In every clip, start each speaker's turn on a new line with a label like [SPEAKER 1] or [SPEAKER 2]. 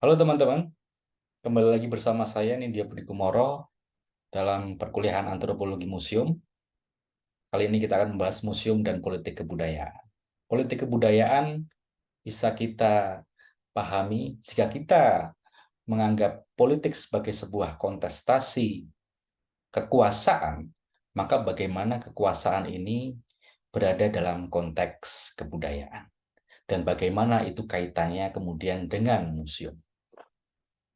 [SPEAKER 1] Halo teman-teman, kembali lagi bersama saya Nindya Budi Kumoro dalam perkuliahan Antropologi Museum. Kali ini kita akan membahas museum dan politik kebudayaan. Politik kebudayaan bisa kita pahami jika kita menganggap politik sebagai sebuah kontestasi kekuasaan, maka bagaimana kekuasaan ini berada dalam konteks kebudayaan dan bagaimana itu kaitannya kemudian dengan museum.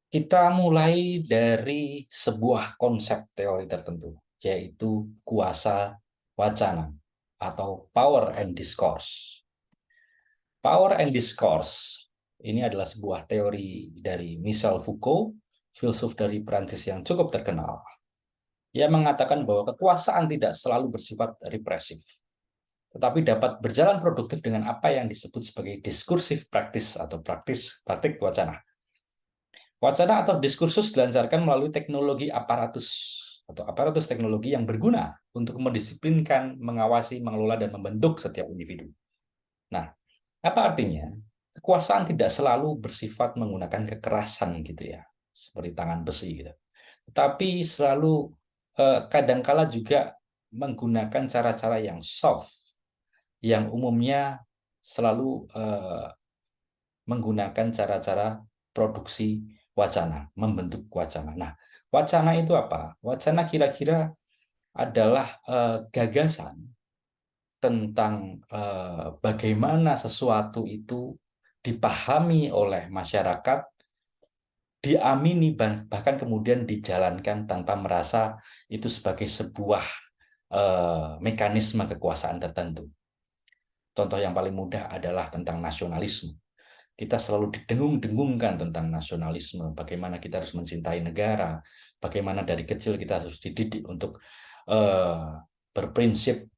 [SPEAKER 1] Kita mulai dari sebuah konsep teori tertentu, yaitu kuasa wacana atau power and discourse. Power and discourse ini adalah sebuah teori dari Michel Foucault, filsuf dari Prancis yang cukup terkenal. Ia mengatakan bahwa kekuasaan tidak selalu bersifat represif, tetapi dapat berjalan produktif dengan apa yang disebut sebagai diskursive practice atau praktik wacana. Wacana atau diskursus dilancarkan melalui teknologi aparatus atau aparatus teknologi yang berguna untuk mendisiplinkan, mengawasi, mengelola, dan membentuk setiap individu. Nah, apa artinya? Kekuasaan tidak selalu bersifat menggunakan kekerasan gitu ya, seperti tangan besi gitu. Tetapi selalu kadangkala juga menggunakan cara-cara yang soft, yang umumnya selalu menggunakan cara-cara produksi wacana, membentuk wacana. Nah, wacana itu apa? Wacana kira-kira adalah gagasan tentang bagaimana sesuatu itu dipahami oleh masyarakat, diamini, bahkan kemudian dijalankan tanpa merasa itu sebagai sebuah mekanisme kekuasaan tertentu. Contoh yang paling mudah adalah tentang nasionalisme. Kita selalu didengung-dengungkan tentang nasionalisme, bagaimana kita harus mencintai negara, bagaimana dari kecil kita harus dididik untuk berprinsip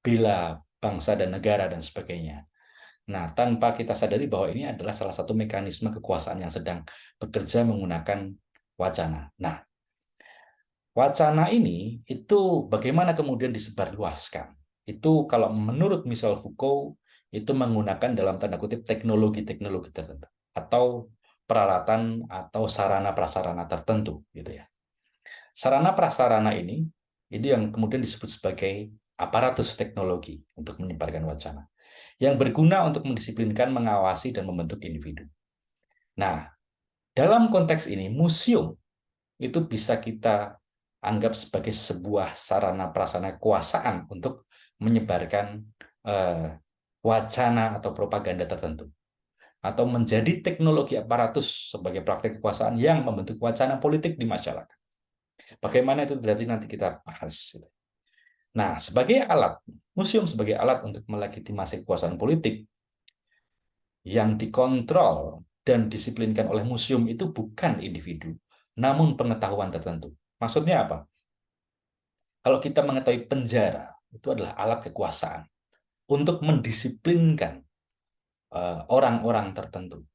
[SPEAKER 1] bela bangsa dan negara dan sebagainya. Nah, tanpa kita sadari bahwa ini adalah salah satu mekanisme kekuasaan yang sedang bekerja menggunakan wacana. Nah, wacana ini itu bagaimana kemudian disebarluaskan. Itu kalau menurut Michel Foucault itu menggunakan dalam tanda kutip teknologi-teknologi tertentu atau peralatan atau sarana prasarana tertentu gitu ya. Sarana prasarana ini yang kemudian disebut sebagai aparatus teknologi untuk menyebarkan wacana yang berguna untuk mendisiplinkan, mengawasi dan membentuk individu. Nah, dalam konteks ini museum itu bisa kita anggap sebagai sebuah sarana prasarana kekuasaan untuk menyebarkan wacana atau propaganda tertentu atau menjadi teknologi aparatus sebagai praktik kekuasaan yang membentuk wacana politik di masyarakat. Bagaimana itu berarti nanti kita bahas. Nah, sebagai alat, museum sebagai alat untuk melegitimasi kekuasaan politik yang dikontrol dan disiplinkan oleh museum itu bukan individu, namun pengetahuan tertentu. Maksudnya apa? Kalau kita mengetahui penjara, itu adalah alat kekuasaan untuk mendisiplinkan orang-orang tertentu.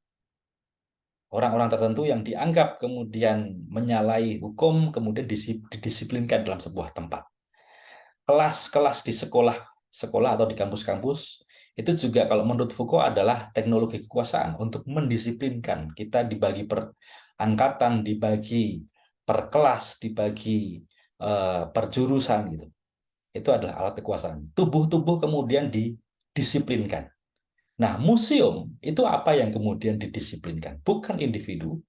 [SPEAKER 1] Orang-orang tertentu yang dianggap kemudian menyalahi hukum, kemudian didisiplinkan dalam sebuah tempat. Kelas-kelas di sekolah atau di kampus-kampus, itu juga kalau menurut Foucault adalah teknologi kekuasaan untuk mendisiplinkan. Kita dibagi per angkatan, dibagi per kelas, dibagi per jurusan gitu. Itu adalah alat kekuasaan. Tubuh-tubuh kemudian didisiplinkan. Nah, museum itu apa yang kemudian didisiplinkan? Bukan individu,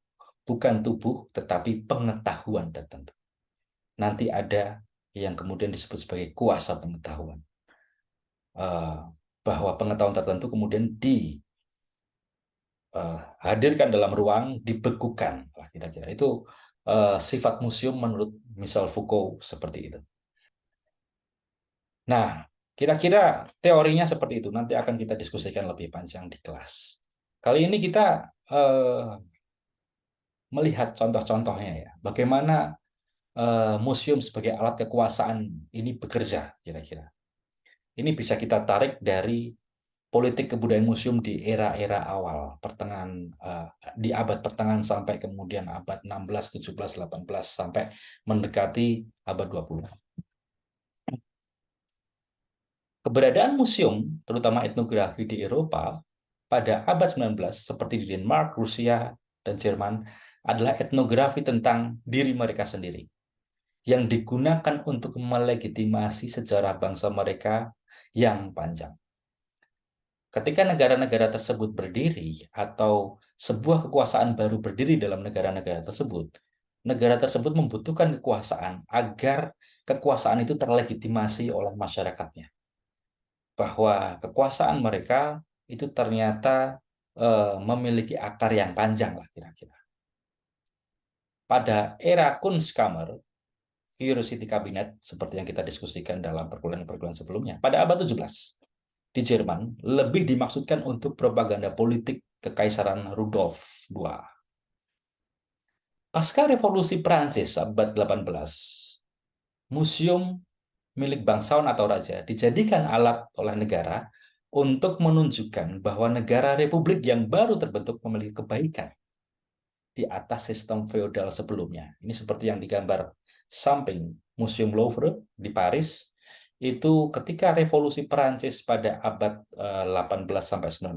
[SPEAKER 1] bukan tubuh, tetapi pengetahuan tertentu. Nanti ada yang kemudian disebut sebagai kuasa pengetahuan. Bahwa pengetahuan tertentu kemudian dihadirkan dalam ruang, dibekukan. Kira-kira itu sifat museum menurut Michel Foucault seperti itu. Nah, kira-kira teorinya seperti itu. Nanti akan kita diskusikan lebih panjang di kelas. Kali ini kita melihat contoh-contohnya ya. Bagaimana museum sebagai alat kekuasaan ini bekerja, kira-kira. Ini bisa kita tarik dari politik kebudayaan museum di era-era awal, pertengahan di abad pertengahan sampai kemudian abad 16, 17, 18 sampai mendekati abad 20. Keberadaan museum, terutama etnografi di Eropa, pada abad 19 seperti di Denmark, Rusia, dan Jerman adalah etnografi tentang diri mereka sendiri, yang digunakan untuk melegitimasi sejarah bangsa mereka yang panjang. Ketika negara-negara tersebut berdiri atau sebuah kekuasaan baru berdiri dalam negara-negara tersebut membutuhkan kekuasaan agar kekuasaan itu terlegitimasi oleh masyarakatnya. Bahwa kekuasaan mereka itu ternyata memiliki akar yang panjang lah kira-kira. Pada era Kunstkammer, Curiosity Cabinet, seperti yang kita diskusikan dalam perkuliahan-perkuliahan sebelumnya, pada abad 17, di Jerman lebih dimaksudkan untuk propaganda politik Kekaisaran Rudolf II. Pasca Revolusi Prancis abad 18, museum milik bangsawan atau raja dijadikan alat oleh negara untuk menunjukkan bahwa negara republik yang baru terbentuk memiliki kebaikan di atas sistem feodal sebelumnya. Ini seperti yang digambar samping Museum Louvre di Paris. Itu ketika revolusi Perancis pada abad 18 sampai 19,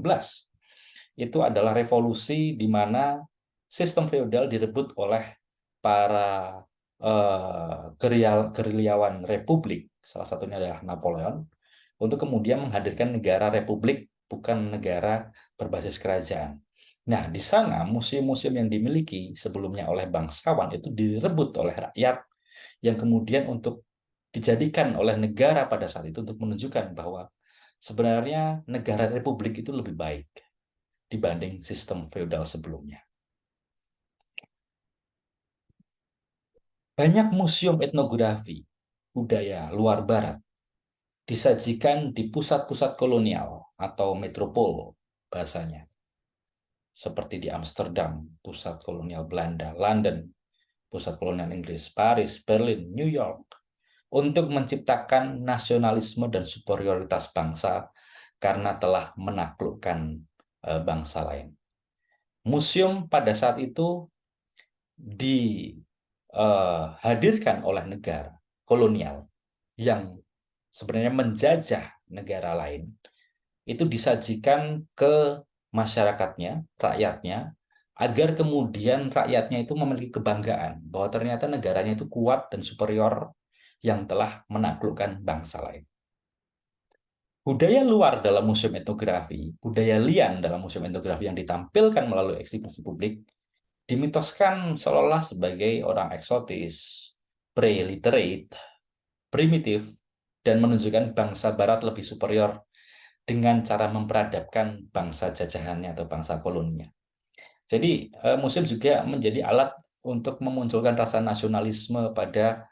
[SPEAKER 1] itu adalah revolusi di mana sistem feodal direbut oleh para gerilyawan republik, salah satunya adalah Napoleon, untuk kemudian menghadirkan negara republik, bukan negara berbasis kerajaan. Nah, di sana museum-museum yang dimiliki sebelumnya oleh bangsawan itu direbut oleh rakyat, yang kemudian untuk dijadikan oleh negara pada saat itu untuk menunjukkan bahwa sebenarnya negara republik itu lebih baik dibanding sistem feodal sebelumnya. Banyak museum etnografi budaya luar barat disajikan di pusat-pusat kolonial atau metropol bahasanya. Seperti di Amsterdam, pusat kolonial Belanda, London, pusat kolonial Inggris, Paris, Berlin, New York, untuk menciptakan nasionalisme dan superioritas bangsa karena telah menaklukkan bangsa lain. Museum pada saat itu dihadirkan oleh negara kolonial yang sebenarnya menjajah negara lain, itu disajikan ke masyarakatnya, rakyatnya, agar kemudian rakyatnya itu memiliki kebanggaan bahwa ternyata negaranya itu kuat dan superior yang telah menaklukkan bangsa lain. Budaya luar dalam museum etnografi, budaya lian dalam museum etnografi yang ditampilkan melalui eksibisi publik, dimitoskan seolah-olah sebagai orang eksotis, pre-literate, primitif, dan menunjukkan bangsa barat lebih superior dengan cara memperadabkan bangsa jajahannya atau bangsa koloninya. Jadi museum juga menjadi alat untuk memunculkan rasa nasionalisme pada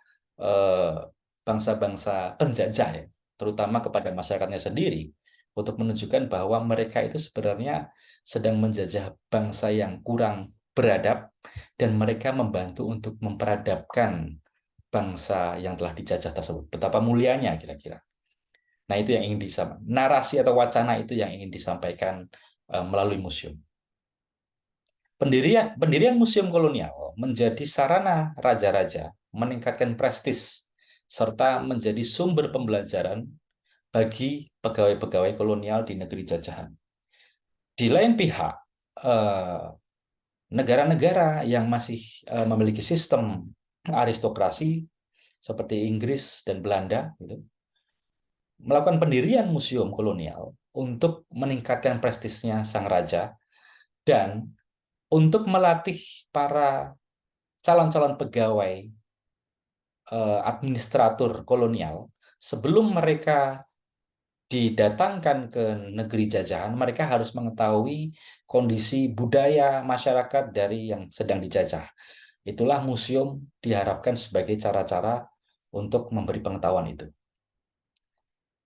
[SPEAKER 1] bangsa-bangsa penjajah, ya, terutama kepada masyarakatnya sendiri, untuk menunjukkan bahwa mereka itu sebenarnya sedang menjajah bangsa yang kurang beradab, dan mereka membantu untuk memperadabkan bangsa yang telah dijajah tersebut. Betapa mulianya kira-kira. Nah, itu yang ingin disampaikan. Narasi atau wacana itu yang ingin disampaikan melalui museum. Pendirian museum kolonial menjadi sarana raja-raja meningkatkan prestis serta menjadi sumber pembelajaran bagi pegawai-pegawai kolonial di negeri jajahan. Di lain pihak, negara-negara yang masih memiliki sistem aristokrasi seperti Inggris dan Belanda, gitu, melakukan pendirian museum kolonial untuk meningkatkan prestisnya sang raja dan untuk melatih para calon-calon pegawai administratur kolonial sebelum mereka didatangkan ke negeri jajahan, mereka harus mengetahui kondisi budaya masyarakat dari yang sedang dijajah. Itulah museum diharapkan sebagai cara-cara untuk memberi pengetahuan itu.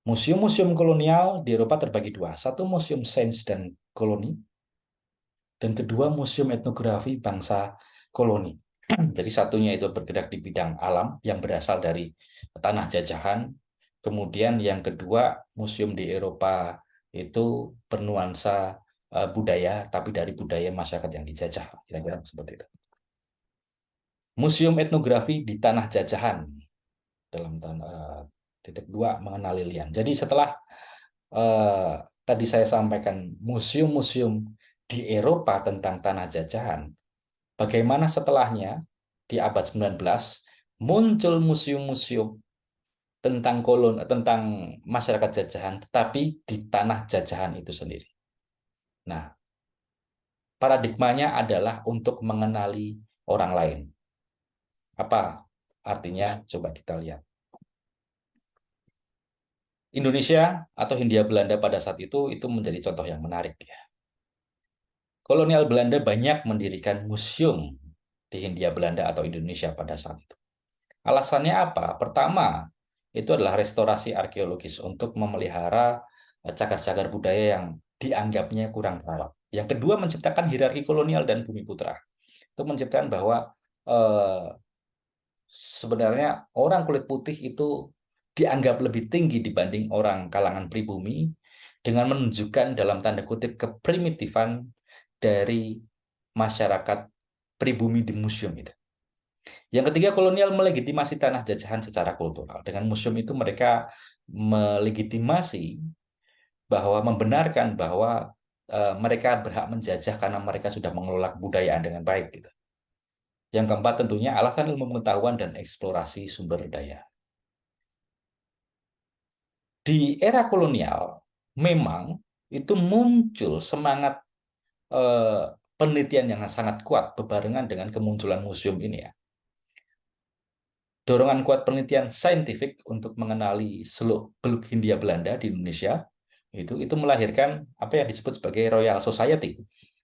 [SPEAKER 1] Museum-museum kolonial di Eropa terbagi dua. Satu museum sains dan koloni, dan kedua museum etnografi bangsa koloni. Jadi satunya itu bergerak di bidang alam yang berasal dari tanah jajahan. Kemudian yang kedua, museum di Eropa itu bernuansa budaya, tapi dari budaya masyarakat yang dijajah. Kira-kira seperti itu. Museum etnografi di tanah jajahan dalam titik 2 mengenali lian. Jadi setelah tadi saya sampaikan museum-museum di Eropa tentang tanah jajahan, bagaimana setelahnya di abad 19 muncul museum-museum tentang masyarakat jajahan, tetapi di tanah jajahan itu sendiri. Nah, paradigmanya adalah untuk mengenali orang lain. Apa artinya? Coba kita lihat. Indonesia atau Hindia Belanda pada saat itu menjadi contoh yang menarik ya. Kolonial Belanda banyak mendirikan museum di Hindia Belanda atau Indonesia pada saat itu. Alasannya apa? Pertama, itu adalah restorasi arkeologis untuk memelihara cagar-cagar budaya yang dianggapnya kurang terawat. Yang kedua, menciptakan hierarki kolonial dan bumi putra. Itu menciptakan bahwa eh, sebenarnya orang kulit putih itu dianggap lebih tinggi dibanding orang kalangan pribumi dengan menunjukkan dalam tanda kutip keprimitifan dari masyarakat pribumi di museum itu. Yang ketiga, kolonial melegitimasi tanah jajahan secara kultural. Dengan museum itu mereka melegitimasi bahwa membenarkan bahwa mereka berhak menjajah karena mereka sudah mengelola kebudayaan dengan baik gitu. Yang keempat tentunya alasan ilmu pengetahuan dan eksplorasi sumber daya. Di era kolonial memang itu muncul semangat penelitian yang sangat kuat bebarengan dengan kemunculan museum ini ya. Dorongan kuat penelitian saintifik untuk mengenali seluk-beluk Hindia Belanda di Indonesia itu melahirkan apa yang disebut sebagai Royal Society.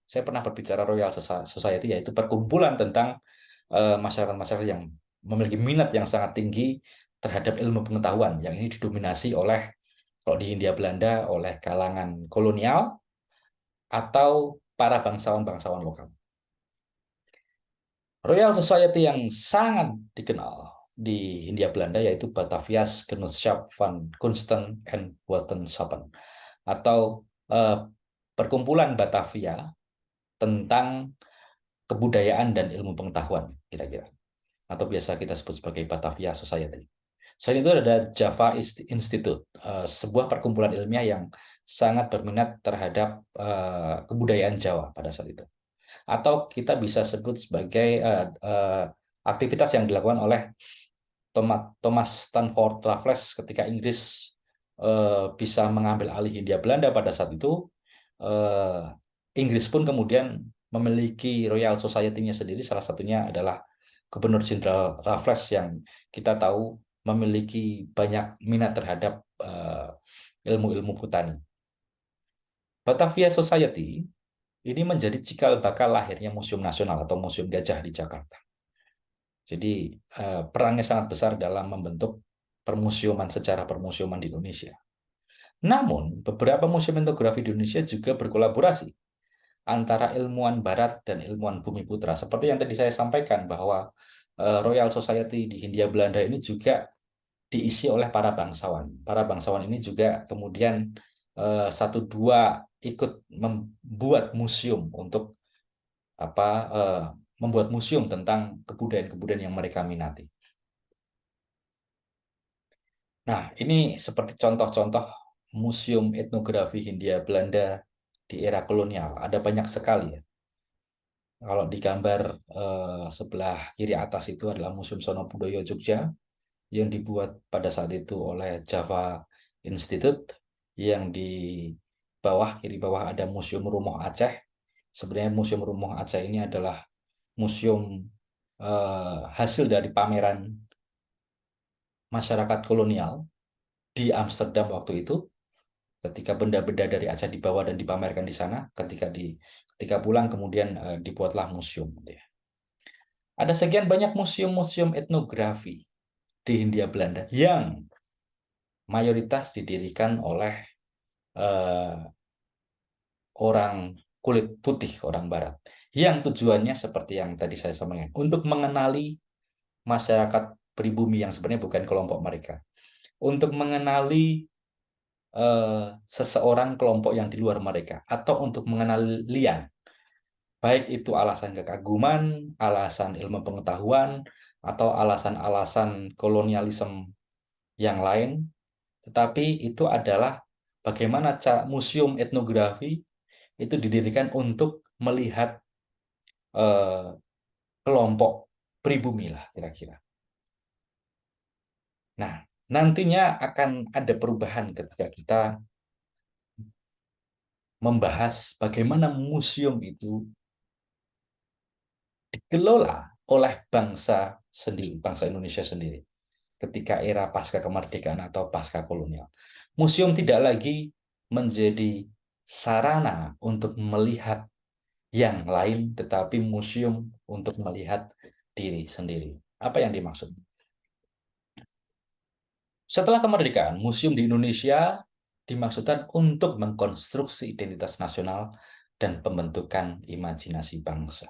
[SPEAKER 1] Saya pernah berbicara Royal Society, yaitu perkumpulan tentang masyarakat-masyarakat yang memiliki minat yang sangat tinggi terhadap ilmu pengetahuan, yang ini didominasi oleh, kalau di Hindia Belanda, oleh kalangan kolonial atau para bangsawan-bangsawan lokal. Royal Society yang sangat dikenal di Hindia Belanda yaitu Batavia's Genootschap van Kunsten en Wetenschappen, atau perkumpulan Batavia tentang kebudayaan dan ilmu pengetahuan kira-kira, atau biasa kita sebut sebagai Batavia Society. Selain itu ada Java Institute, sebuah perkumpulan ilmiah yang sangat berminat terhadap kebudayaan Jawa pada saat itu. Atau kita bisa sebut sebagai aktivitas yang dilakukan oleh Thomas Stanford Raffles ketika Inggris bisa mengambil alih Hindia Belanda pada saat itu. Inggris pun kemudian memiliki Royal Society-nya sendiri, salah satunya adalah Gubernur Jenderal Raffles yang kita tahu memiliki banyak minat terhadap ilmu-ilmu botani. Batavia Society ini menjadi cikal bakal lahirnya Museum Nasional atau Museum Gajah di Jakarta. Jadi perannya sangat besar dalam membentuk permusiuman, sejarah permusiuman di Indonesia. Namun, beberapa museum etnografi di Indonesia juga berkolaborasi antara ilmuwan barat dan ilmuwan bumi putra. Seperti yang tadi saya sampaikan bahwa Royal Society di Hindia Belanda ini juga diisi oleh para bangsawan. Para bangsawan ini juga kemudian satu dua ikut membuat museum untuk membuat museum tentang kebudayaan-kebudayaan yang mereka minati. Nah, ini seperti contoh-contoh museum etnografi Hindia Belanda di era kolonial. Ada banyak sekali ya. Kalau di gambar sebelah kiri atas itu adalah Museum Sonobudoyo Jogja yang dibuat pada saat itu oleh Java Institute. Yang di kiri bawah ada Museum Rumoh Aceh. Sebenarnya Museum Rumoh Aceh ini adalah museum hasil dari pameran masyarakat kolonial di Amsterdam waktu itu, ketika benda-benda dari Aceh dibawa dan dipamerkan di sana, ketika pulang kemudian dibuatlah museum. Ada sekian banyak museum-museum etnografi di Hindia Belanda yang mayoritas didirikan oleh orang kulit putih, orang barat, yang tujuannya seperti yang tadi saya sampaikan, untuk mengenali masyarakat pribumi yang sebenarnya bukan kelompok mereka, untuk mengenali seseorang kelompok yang di luar mereka, atau untuk mengenali lian, baik itu alasan kekaguman, alasan ilmu pengetahuan, atau alasan-alasan kolonialisme yang lain. Tetapi itu adalah bagaimana museum etnografi itu didirikan untuk melihat kelompok pribumi lah kira-kira. Nah, nantinya akan ada perubahan ketika kita membahas bagaimana museum itu dikelola oleh bangsa sendiri, bangsa Indonesia sendiri ketika era pasca kemerdekaan atau pasca kolonial. Museum tidak lagi menjadi sarana untuk melihat yang lain, tetapi museum untuk melihat diri sendiri. Apa yang dimaksud? Setelah kemerdekaan, museum di Indonesia dimaksudkan untuk mengkonstruksi identitas nasional dan pembentukan imajinasi bangsa.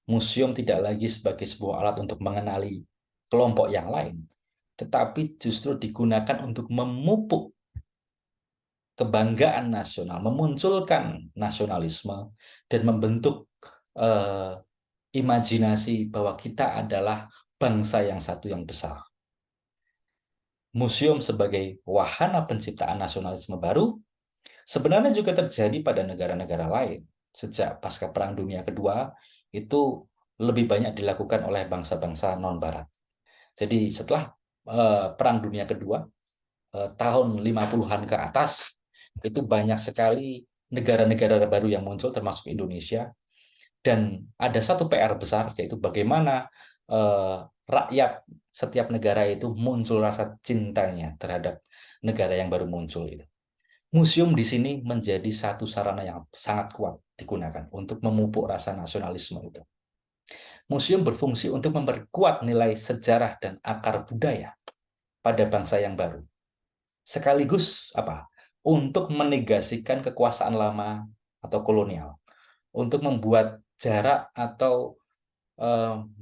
[SPEAKER 1] Museum tidak lagi sebagai sebuah alat untuk mengenali kelompok yang lain, tetapi justru digunakan untuk memupuk kebanggaan nasional, memunculkan nasionalisme, dan membentuk eh, imajinasi bahwa kita adalah bangsa yang satu yang besar. Museum sebagai wahana penciptaan nasionalisme baru sebenarnya juga terjadi pada negara-negara lain. Sejak pasca Perang Dunia Kedua, itu lebih banyak dilakukan oleh bangsa-bangsa non-Barat. Jadi setelah Perang Dunia Kedua, tahun 50-an ke atas, itu banyak sekali negara-negara baru yang muncul, termasuk Indonesia. Dan ada satu PR besar, yaitu bagaimana rakyat setiap negara itu muncul rasa cintanya terhadap negara yang baru muncul itu. Museum di sini menjadi satu sarana yang sangat kuat digunakan untuk memupuk rasa nasionalisme itu. Museum berfungsi untuk memperkuat nilai sejarah dan akar budaya pada bangsa yang baru. Sekaligus apa? Untuk menegasikan kekuasaan lama atau kolonial, untuk membuat jarak atau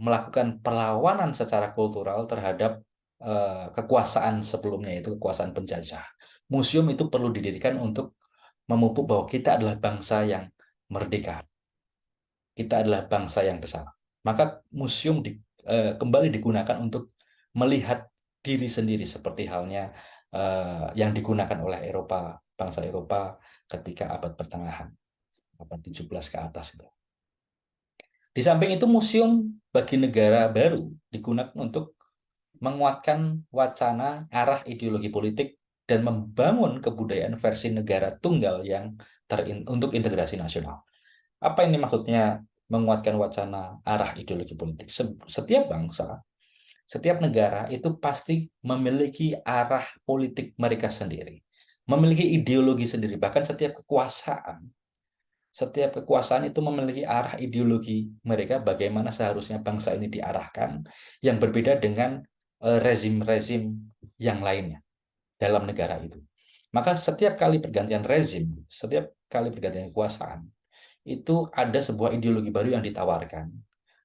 [SPEAKER 1] melakukan perlawanan secara kultural terhadap kekuasaan sebelumnya, yaitu kekuasaan penjajah. Museum itu perlu didirikan untuk memupuk bahwa kita adalah bangsa yang merdeka. Kita adalah bangsa yang besar. Maka museum kembali digunakan untuk melihat diri sendiri seperti halnya yang digunakan oleh Eropa, bangsa Eropa ketika abad pertengahan, abad 17 ke atas itu. Di samping itu, museum bagi negara baru digunakan untuk menguatkan wacana arah ideologi politik dan membangun kebudayaan versi negara tunggal yang untuk integrasi nasional. Apa ini maksudnya menguatkan wacana arah ideologi politik? Setiap bangsa, setiap negara itu pasti memiliki arah politik mereka sendiri, memiliki ideologi sendiri. Bahkan setiap kekuasaan itu memiliki arah ideologi mereka, bagaimana seharusnya bangsa ini diarahkan, yang berbeda dengan rezim-rezim yang lainnya dalam negara itu. Maka setiap kali pergantian rezim, setiap kali pergantian kekuasaan, itu ada sebuah ideologi baru yang ditawarkan,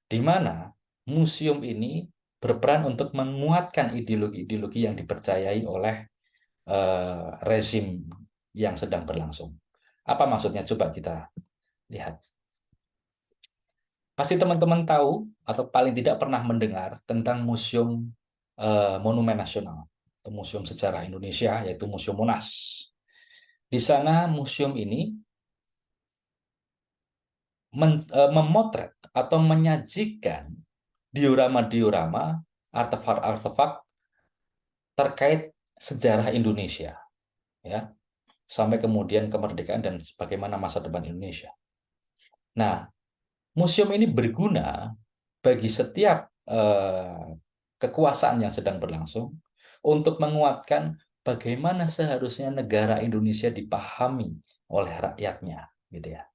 [SPEAKER 1] di mana museum ini berperan untuk menguatkan ideologi-ideologi yang dipercayai oleh rezim yang sedang berlangsung. Apa maksudnya? Coba kita lihat. Pasti teman-teman tahu atau paling tidak pernah mendengar tentang Museum Monumen Nasional atau Museum Sejarah Indonesia, yaitu Museum Monas. Di sana museum ini memotret atau menyajikan diorama-diorama, artefak-artefak terkait sejarah Indonesia, ya, sampai kemudian kemerdekaan dan bagaimana masa depan Indonesia. Nah, museum ini berguna bagi setiap kekuasaan yang sedang berlangsung untuk menguatkan bagaimana seharusnya negara Indonesia dipahami oleh rakyatnya, gitu ya.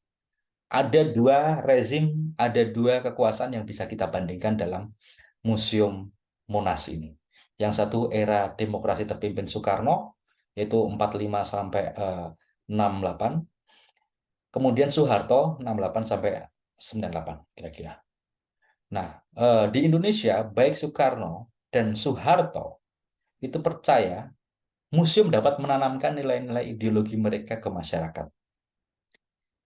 [SPEAKER 1] Ada dua rezim, ada dua kekuasaan yang bisa kita bandingkan dalam Museum Monas ini. Yang satu era demokrasi terpimpin Soekarno, yaitu 45 sampai 68. Kemudian Soeharto 68 sampai 98 kira-kira. Nah, di Indonesia baik Soekarno dan Soeharto itu percaya museum dapat menanamkan nilai-nilai ideologi mereka ke masyarakat.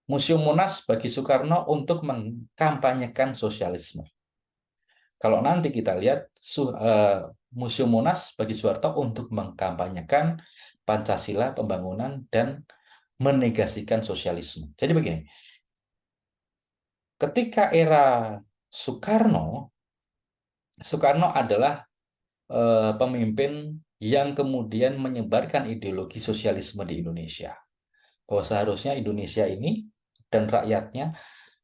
[SPEAKER 1] Museum Monas bagi Soekarno untuk mengkampanyekan sosialisme. Kalau nanti kita lihat Museum Monas bagi Soeharto untuk mengkampanyekan Pancasila, pembangunan, dan menegasikan sosialisme. Jadi begini, ketika era Soekarno adalah pemimpin yang kemudian menyebarkan ideologi sosialisme di Indonesia. Bahwa seharusnya Indonesia ini dan rakyatnya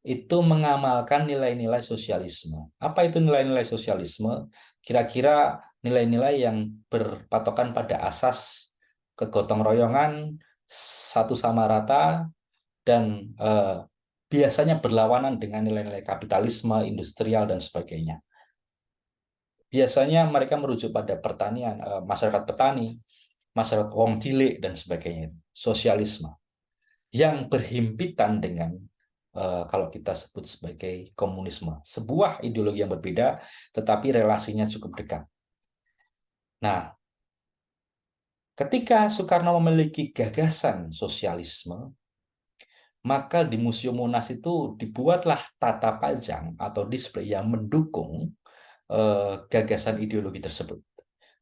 [SPEAKER 1] itu mengamalkan nilai-nilai sosialisme. Apa itu nilai-nilai sosialisme? Kira-kira nilai-nilai yang berpatokan pada asas kegotong royongan, satu sama rata, dan biasanya berlawanan dengan nilai-nilai kapitalisme, industrial, dan sebagainya. Biasanya mereka merujuk pada pertanian, masyarakat petani, masyarakat wong cilik, dan sebagainya. Sosialisme yang berhimpitan dengan kalau kita sebut sebagai komunisme. Sebuah ideologi yang berbeda, tetapi relasinya cukup dekat. Nah, ketika Soekarno memiliki gagasan sosialisme, maka di Museum Monas itu dibuatlah tata pajang atau display yang mendukung gagasan ideologi tersebut.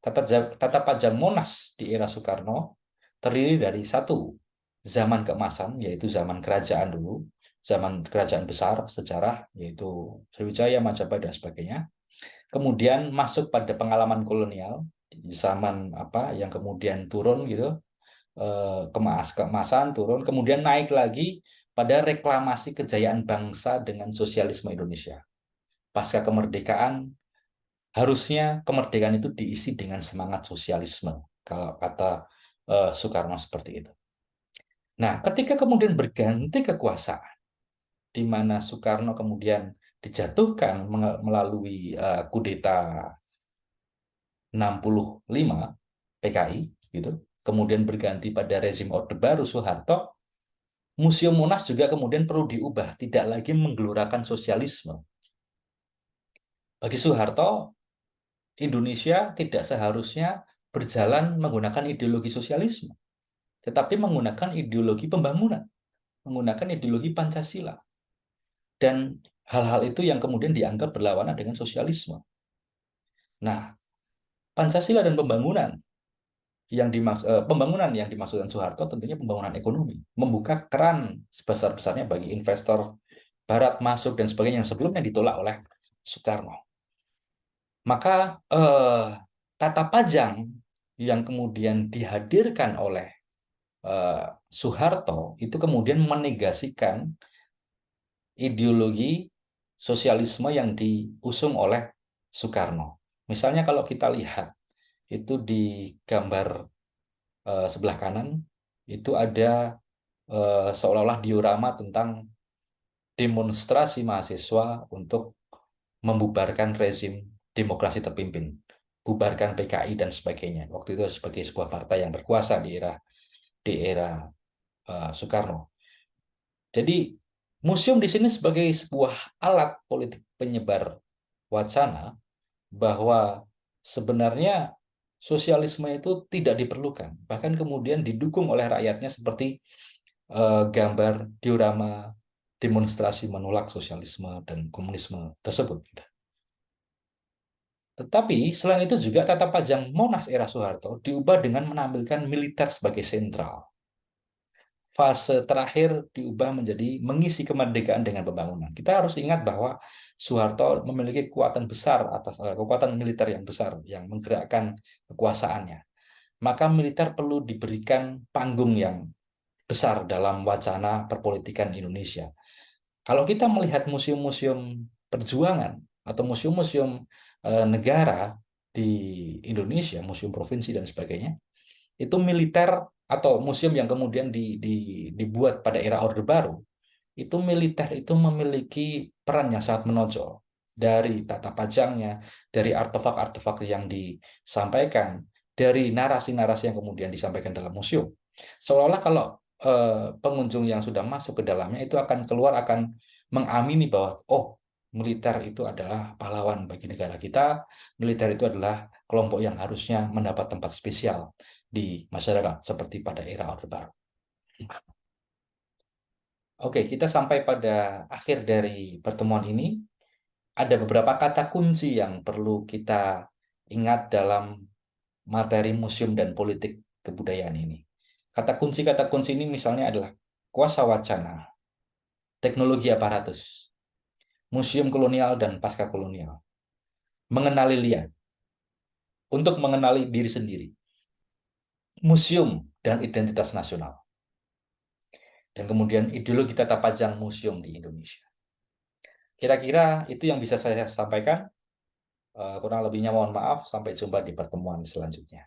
[SPEAKER 1] Tata pajang Monas di era Soekarno terdiri dari satu, zaman keemasan, yaitu zaman kerajaan dulu, zaman kerajaan besar sejarah, yaitu Sriwijaya, Majapahit, dan sebagainya. Kemudian masuk pada pengalaman kolonial, zaman apa yang kemudian turun gitu, keemasan turun, kemudian naik lagi pada reklamasi kejayaan bangsa dengan sosialisme Indonesia. Pasca kemerdekaan, harusnya kemerdekaan itu diisi dengan semangat sosialisme, kalau kata Soekarno seperti itu. Nah, ketika kemudian berganti kekuasaan, di mana Soekarno kemudian dijatuhkan melalui kudeta 65 PKI, gitu, kemudian berganti pada rezim Orde Baru Soeharto, Museum Monas juga kemudian perlu diubah, tidak lagi menggelorakan sosialisme. Bagi Soeharto, Indonesia tidak seharusnya berjalan menggunakan ideologi sosialisme, tetapi menggunakan ideologi pembangunan, menggunakan ideologi Pancasila. Dan hal-hal itu yang kemudian dianggap berlawanan dengan sosialisme. Nah, Pancasila dan pembangunan yang dimaksudkan Soeharto tentunya pembangunan ekonomi, membuka keran sebesar-besarnya bagi investor Barat masuk dan sebagainya yang sebelumnya ditolak oleh Soekarno. Maka tata pajang yang kemudian dihadirkan oleh Soeharto itu kemudian menegasikan ideologi sosialisme yang diusung oleh Soekarno. Misalnya kalau kita lihat itu di gambar sebelah kanan itu ada seolah-olah diorama tentang demonstrasi mahasiswa untuk membubarkan rezim demokrasi terpimpin, bubarkan PKI dan sebagainya. Waktu itu sebagai sebuah partai yang berkuasa di era Soekarno. Jadi museum di sini sebagai sebuah alat politik penyebar wacana bahwa sebenarnya sosialisme itu tidak diperlukan, bahkan kemudian didukung oleh rakyatnya seperti gambar diorama demonstrasi menolak sosialisme dan komunisme tersebut. Tetapi selain itu juga tata pajang Monas era Soeharto diubah dengan menampilkan militer sebagai sentral. Fase terakhir diubah menjadi mengisi kemerdekaan dengan pembangunan. Kita harus ingat bahwa Soeharto memiliki kekuatan besar kekuatan militer yang besar yang menggerakkan kekuasaannya. Maka militer perlu diberikan panggung yang besar dalam wacana perpolitikan Indonesia. Kalau kita melihat museum-museum perjuangan atau museum-museum negara di Indonesia, museum provinsi dan sebagainya, itu militer atau museum yang kemudian dibuat pada era Orde Baru, itu militer itu memiliki peran yang sangat menonjol dari tata pajangnya, dari artefak-artefak yang disampaikan, dari narasi-narasi yang kemudian disampaikan dalam museum. Seolah-olah kalau pengunjung yang sudah masuk ke dalamnya itu akan keluar akan mengamini bahwa oh militer itu adalah pahlawan bagi negara kita, militer itu adalah kelompok yang harusnya mendapat tempat spesial di masyarakat seperti pada era Orde Baru. Oke, kita sampai pada akhir dari pertemuan ini. Ada beberapa kata kunci yang perlu kita ingat dalam materi museum dan politik kebudayaan ini. Kata kunci ini misalnya adalah kuasa wacana, teknologi aparatus, museum kolonial dan pasca kolonial, mengenali lian, untuk mengenali diri sendiri, museum dan identitas nasional, dan kemudian ideologi tata pajang museum di Indonesia. Kira-kira itu yang bisa saya sampaikan. Kurang lebihnya mohon maaf. Sampai jumpa di pertemuan selanjutnya.